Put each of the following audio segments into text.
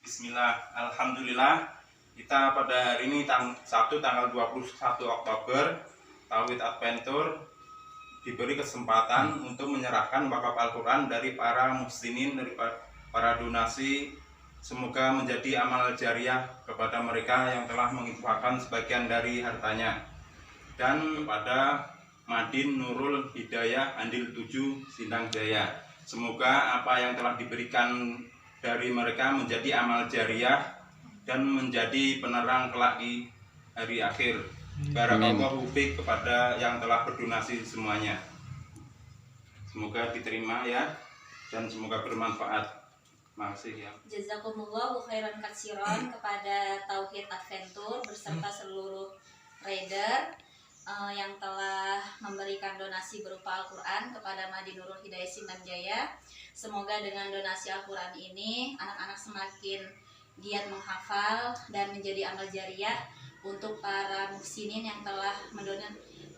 Bismillah, Alhamdulillah. Kita pada hari ini Sabtu tanggal 21 Oktober Tauhid Adventure diberi kesempatan untuk menyerahkan wakaf Al-Quran dari para muslimin, dari para donasi. Semoga menjadi amal jariah kepada mereka yang telah menginfakkan sebagian dari hartanya. Dan pada Madin Nurul Hidayah Andil 7 Sindang Jaya, semoga apa yang telah diberikan dari mereka menjadi amal jariah dan menjadi penerang kelak di hari akhir. Barakallahu fiik kepada yang telah berdonasi semuanya. Semoga diterima ya, dan semoga bermanfaat. Makasih ya. Jazakumullahu khairan katsiran kepada Tauhid Adventure beserta seluruh trader yang telah memberikan donasi berupa Al-Quran kepada Madinurul Hidayah Sindang Jaya. Semoga dengan donasi Al-Quran ini anak-anak semakin giat menghafal dan menjadi amal jariah untuk para muhsinin yang telah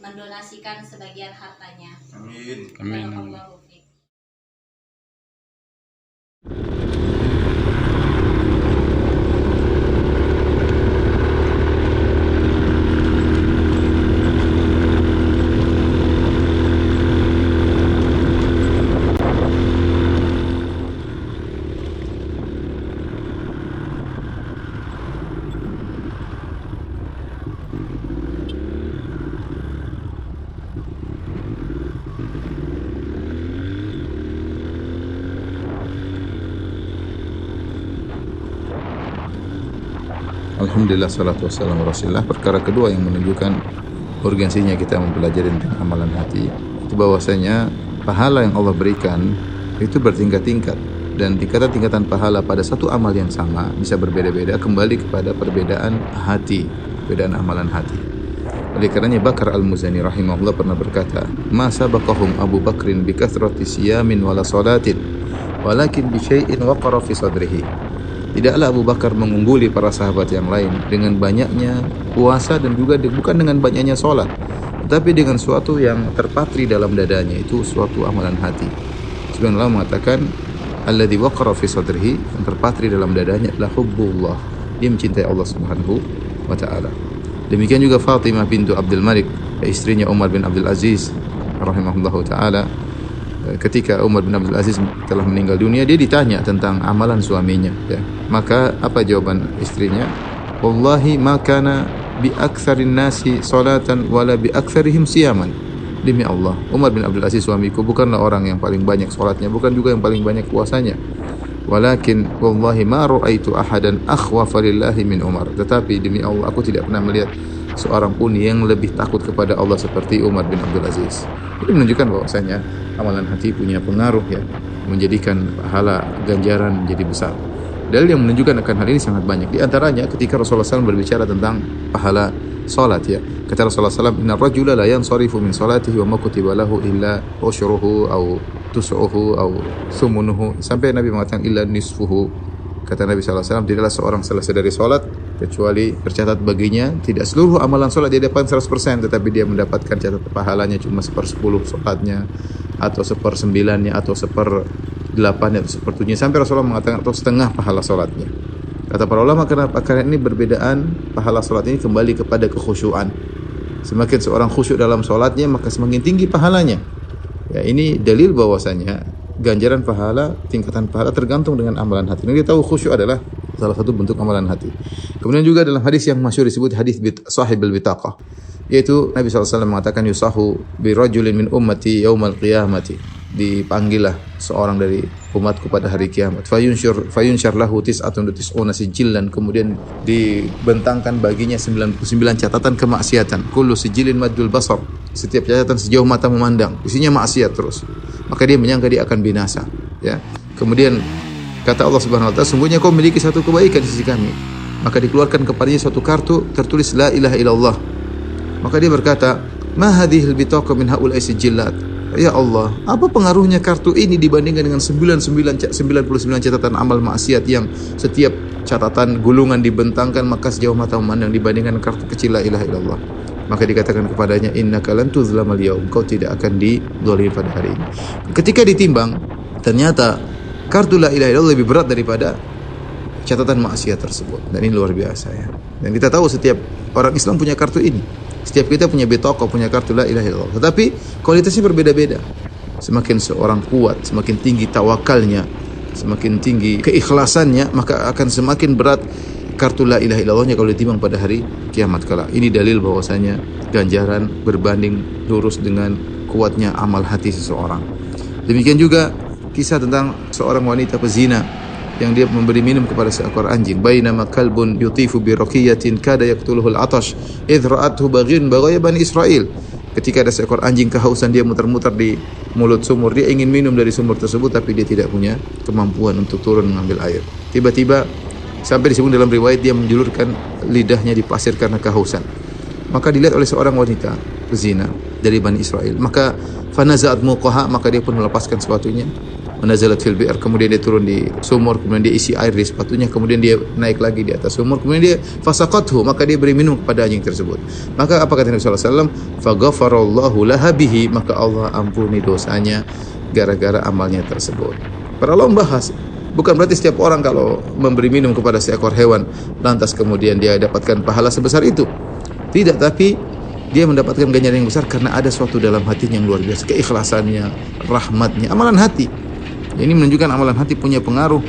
mendonasikan sebagian hartanya. Amin. Barakallahu fiik. Alhamdulillah, salatu wassalamu rasulillah. Perkara kedua yang menunjukkan urgensinya kita mempelajari tentang amalan hati itu bahwasanya pahala yang Allah berikan itu bertingkat-tingkat, dan tingkatan pahala pada satu amal yang sama bisa berbeda-beda kembali kepada perbedaan hati, perbedaan amalan hati. Oleh karenanya Bakar Al-Muzani rahimahullah pernah berkata, "Ma sabaqahum Abu Bakrin bi kathrati siyamin wala salatin, walakin bi syai'in waqara fi sadrihi." Tidaklah Abu Bakar mengungguli para sahabat yang lain dengan banyaknya puasa dan juga bukan dengan banyaknya sholat, tetapi dengan suatu yang terpatri dalam dadanya, itu suatu amalan hati. Sebagian ulama mengatakan alladzi waqara fi sadrihi, yang terpatri dalam dadanya adalah hubbullah, dia mencintai Allah Subhanahu wa taala. Demikian juga Fatimah bintu Abdul Malik, istrinya Umar bin Abdul Aziz rahimahullahu taala. Ketika Umar bin Abdul Aziz telah meninggal dunia, dia ditanya tentang amalan suaminya, ya. Maka apa jawaban istrinya? Wallahi ma kana bi aktsarin nasi salatan wala bi aktsarihim siyaman. Demi Allah, Umar bin Abdul Aziz suamiku bukanlah orang yang paling banyak salatnya, bukan juga yang paling banyak puasanya. Walakin wallahi ma ra'aitu ahadan akhwafa lillahi min Umar. Tetapi demi Allah, aku tidak pernah melihat seorang pun yang lebih takut kepada Allah seperti Umar bin Abdul Aziz. Ini menunjukkan bahwasanya amalan hati punya pengaruh, ya, menjadikan pahala ganjaran menjadi besar. Dalil yang menunjukkan akan hal ini sangat banyak. Di antaranya ketika Rasulullah SAW berbicara tentang pahala salat, ya. Kata Rasulullah SAW, "Inna rajula la yansarifu min salatihi wa ma kutiba lahu illa usyruhu aw tus'uhu aw thumunuhu." Sampai Nabi mengatakan illa nisfuhu. Kata Nabi SAW, tidaklah seorang selesai dari salat kecuali tercatat baginya tidak seluruh amalan salat dia dapat 100%, tetapi dia mendapatkan catatan pahalanya cuma 1/10 salatnya, atau 1/9-nya, atau 1/8-nya, atau 1/7-nya, sampai Rasulullah mengatakan atau setengah pahala salatnya. Kata para ulama, kenapa? Karena ini perbedaan pahala salat ini kembali kepada kekhusyuan. Semakin seorang khusyuk dalam salatnya, maka semakin tinggi pahalanya. Ya, ini dalil bahwasanya ganjaran pahala, tingkatan pahala tergantung dengan amalan hati. Kita tahu khusyuk adalah salah satu bentuk amalan hati. Kemudian juga dalam hadis yang masyhur disebut hadis sahibul bitaqah, yaitu Nabi SAW mengatakan yusahu bi rajulin min ummati yaumal qiyamati, dipanggillah seorang dari umatku pada hari kiamat, fayunsyar lahu tis'atun wa tis'una sijillan, kemudian dibentangkan baginya 99 catatan kemaksiatan, kullu sijilin maddul basar, setiap catatan sejauh mata memandang, isinya maksiat terus. Maka dia menyangka dia akan binasa, ya. Kemudian kata Allah Subhanahu wa taala, sungguhnya kau memiliki satu kebaikan di sisi kami. Maka dikeluarkan kepadanya suatu kartu tertulis la ilaha illallah. Maka dia berkata, ma hadhil bitaqa min haula'i sijillat. Ya Allah, apa pengaruhnya kartu ini dibandingkan dengan 99 catatan amal maksiat yang setiap catatan gulungan dibentangkan maka sejauh mata memandang, dibandingkan kartu kecil la ilaha illallah. Maka dikatakan kepadanya, innaka lan tuzlamal yaum, kau tidak akan dizalimi pada hari ini. Ketika ditimbang, ternyata kartu la ilaha illallah lebih berat daripada catatan maksiat tersebut. Dan ini luar biasa ya. Dan kita tahu setiap orang Islam punya kartu ini. Setiap kita punya bitaqah, punya kartu la ilaha illallah. Tetapi kualitasnya berbeda-beda. Semakin seorang kuat, semakin tinggi tawakalnya, semakin tinggi keikhlasannya, maka akan semakin berat kartu la ilaha illallahnya kalau ditimbang pada hari kiamat kala. Ini dalil bahwasanya ganjaran berbanding lurus dengan kuatnya amal hati seseorang. Demikian juga kisah tentang seorang wanita pezina yang dia memberi minum kepada seekor anjing. Bainama kalbun yutifu bi raqiyatin kada yaqtuluhu al-atash idh ra'athu baghin baghaya bani Israil. Ketika ada seekor anjing kehausan, dia muter-muter di mulut sumur. Dia ingin minum dari sumur tersebut, tapi dia tidak punya kemampuan untuk turun mengambil air. Tiba-tiba sampai disebut dalam riwayat dia menjulurkan lidahnya di pasir karena kehausan. Maka dilihat oleh seorang wanita pezina dari Bani Israel. Maka fanaza'at muqaha, maka dia pun melepaskan sepatunya. Manazalat fil bi'r, kemudian dia turun di sumur, kemudian dia isi air di sepatunya, kemudian dia naik lagi di atas sumur, kemudian dia fasaqathu, maka dia beri minum kepada anjing tersebut. Maka apa kata Nabi sallallahu alaihi wasallam? Faghafarallahu laha bihi, maka Allah ampuni dosanya gara-gara amalnya tersebut. Para ulama membahas, bukan berarti setiap orang kalau memberi minum kepada seekor hewan lantas kemudian dia dapatkan pahala sebesar itu. Tidak, tapi dia mendapatkan ganjaran yang besar karena ada suatu dalam hatinya yang luar biasa, keikhlasannya, rahmatnya, amalan hati. Ini menunjukkan amalan hati punya pengaruh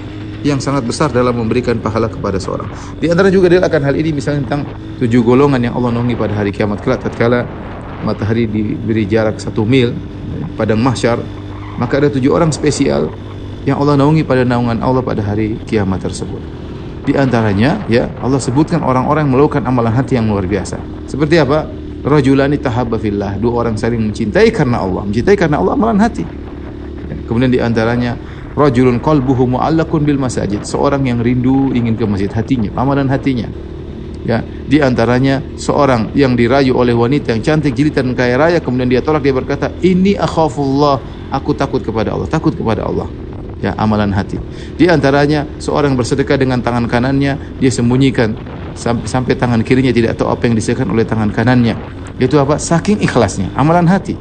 yang sangat besar dalam memberikan pahala kepada seorang. Di antara juga dia akan hal ini misalnya tentang 7 golongan yang Allah naungi pada hari kiamat kelak tatkala matahari diberi jarak 1 mil padang mahsyar, maka ada 7 orang spesial yang Allah naungi pada naungan Allah pada hari kiamat tersebut. Di antaranya ya Allah sebutkan orang-orang yang melakukan amalan hati yang luar biasa. Seperti apa? Rajulani tahabba fillah, 2 orang saling mencintai karena Allah. Mencintai karena Allah amalan hati. Kemudian di antaranya rajulun qalbuhu mu'allaqun bil masajid, seorang yang rindu ingin ke masjid, hatinya, amalan hatinya. Ya, di antaranya seorang yang dirayu oleh wanita yang cantik, jilitan kaya raya, kemudian dia tolak, dia berkata, "Inni akhafullah," aku takut kepada Allah, takut kepada Allah. Ya, amalan hati. Di antaranya seorang bersedekah dengan tangan kanannya, dia sembunyikan sampai tangan kirinya tidak tahu apa yang disediakan oleh tangan kanannya. Itu apa? Saking ikhlasnya, amalan hati.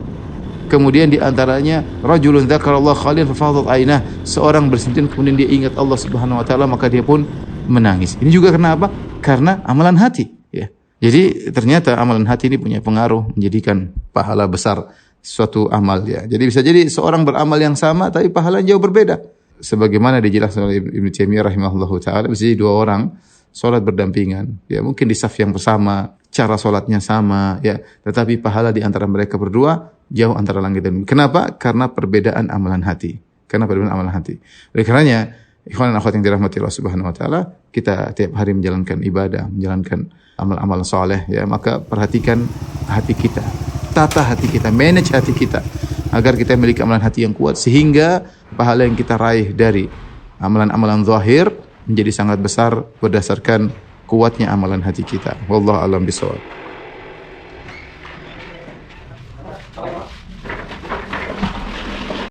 Kemudian di antaranya rajulun dzakarallahu khalian fa fadat ainah, seorang bersentuhan kemudian dia ingat Allah Subhanahu wa taala maka dia pun menangis. Ini juga karena apa? Karena amalan hati, ya. Jadi ternyata amalan hati ini punya pengaruh menjadikan pahala besar suatu amal, ya. Jadi bisa jadi seorang beramal yang sama tapi pahalanya jauh berbeda. Sebagaimana dijelaskan oleh Ibnu Taimiyah rahimahullahu taala, bisa jadi 2 orang salat berdampingan, ya, mungkin di saf yang bersama, cara salatnya sama, ya, tetapi pahala di antara mereka berdua jauh antara langit dan bumi. Kenapa? Karena perbedaan amalan hati. Karena perbedaan amalan hati. Oleh karenanya, ikhwan dan akhwat yang dirahmati Allah Subhanahu wa taala, kita tiap hari menjalankan ibadah, menjalankan amal-amal saleh, ya, maka perhatikan hati kita. Tata hati kita, manage hati kita agar kita memiliki amalan hati yang kuat sehingga pahala yang kita raih dari amalan-amalan zahir menjadi sangat besar berdasarkan kuatnya amalan hati kita. Wallahu a'lam bishawab.